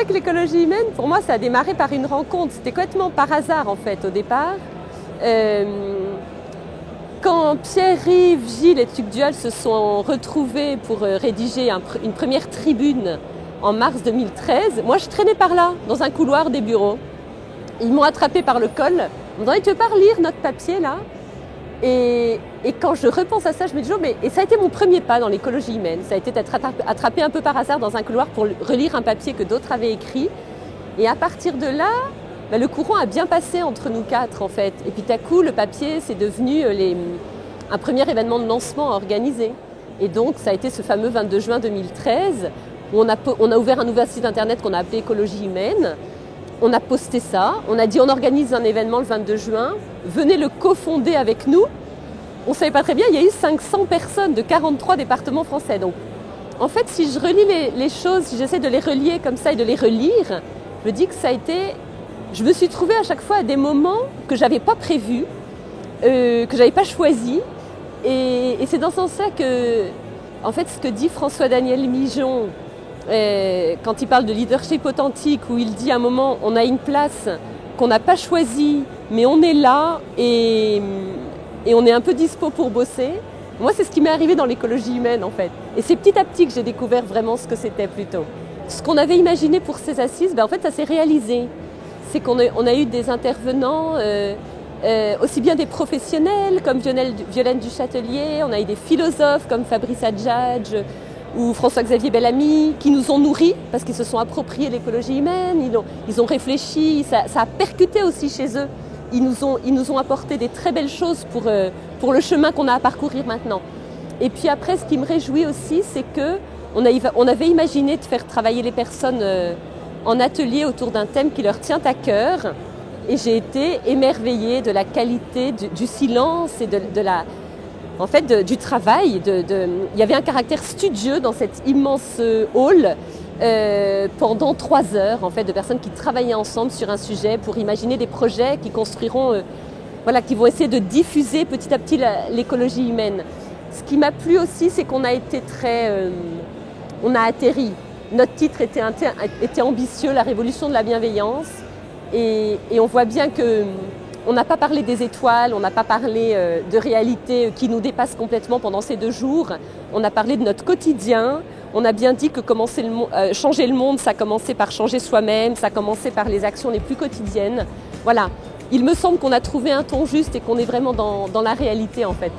vrai que l'écologie humaine, pour moi, ça a démarré par une rencontre. C'était complètement par hasard, en fait, au départ. Quand Pierre-Yves, Gilles et Tugdual se sont retrouvés pour rédiger une première tribune en mars 2013, moi, je traînais par là, dans un couloir des bureaux. Ils m'ont attrapé par le col. Ils m'ont dit, tu veux pas relire notre papier, là ? Et quand je repense à ça, je me dis, et ça a été mon premier pas dans l'écologie humaine. Ça a été d'être attrapé un peu par hasard dans un couloir pour relire un papier que d'autres avaient écrit. Et à partir de là, le courant a bien passé entre nous quatre, en fait. Et puis, tout à coup, le papier, c'est devenu un premier événement de lancement à organiser. Et donc, ça a été ce fameux 22 juin 2013, où on a ouvert un nouveau site internet qu'on a appelé Écologie humaine. On a posté ça, on a dit on organise un événement le 22 juin, venez le cofonder avec nous. On ne savait pas très bien, il y a eu 500 personnes de 43 départements français. Donc, en fait, si je relis les choses, si j'essaie de les relier comme ça et de les relire, je me dis que ça a été... Je me suis trouvée à chaque fois à des moments que je n'avais pas prévus, que je n'avais pas choisis. Et c'est dans ce sens-là que, en fait, ce que dit François-Daniel Mijon, quand il parle de leadership authentique, où il dit à un moment, on a une place qu'on n'a pas choisie, mais on est là et on est un peu dispo pour bosser. Moi, c'est ce qui m'est arrivé dans l'écologie humaine, en fait. Et c'est petit à petit que j'ai découvert vraiment ce que c'était plutôt. Ce qu'on avait imaginé pour ces assises, en fait, ça s'est réalisé. C'est qu'on a eu des intervenants, aussi bien des professionnels comme Violaine Duchâtelier, on a eu des philosophes comme Fabrice Adjadj ou François-Xavier Bellamy qui nous ont nourris parce qu'ils se sont appropriés l'écologie humaine, ils ont réfléchi, ça a percuté aussi chez eux. Ils nous ont apporté des très belles choses pour le chemin qu'on a à parcourir maintenant. Et puis après, ce qui me réjouit aussi, c'est qu'on avait imaginé de faire travailler les personnes en atelier autour d'un thème qui leur tient à cœur. Et j'ai été émerveillée de la qualité du silence et du travail. Il y avait un caractère studieux dans cet immense hall pendant 3 heures, en fait, de personnes qui travaillaient ensemble sur un sujet pour imaginer des projets qui construiront, qui vont essayer de diffuser petit à petit l'écologie humaine. Ce qui m'a plu aussi, c'est qu'on a été on a atterri. Notre titre était ambitieux, la révolution de la bienveillance. Et on voit bien qu'on n'a pas parlé des étoiles, on n'a pas parlé de réalités qui nous dépassent complètement pendant ces 2 jours. On a parlé de notre quotidien. On a bien dit que changer le monde, ça commençait par changer soi-même, ça commençait par les actions les plus quotidiennes. Voilà. Il me semble qu'on a trouvé un ton juste et qu'on est vraiment dans la réalité, en fait.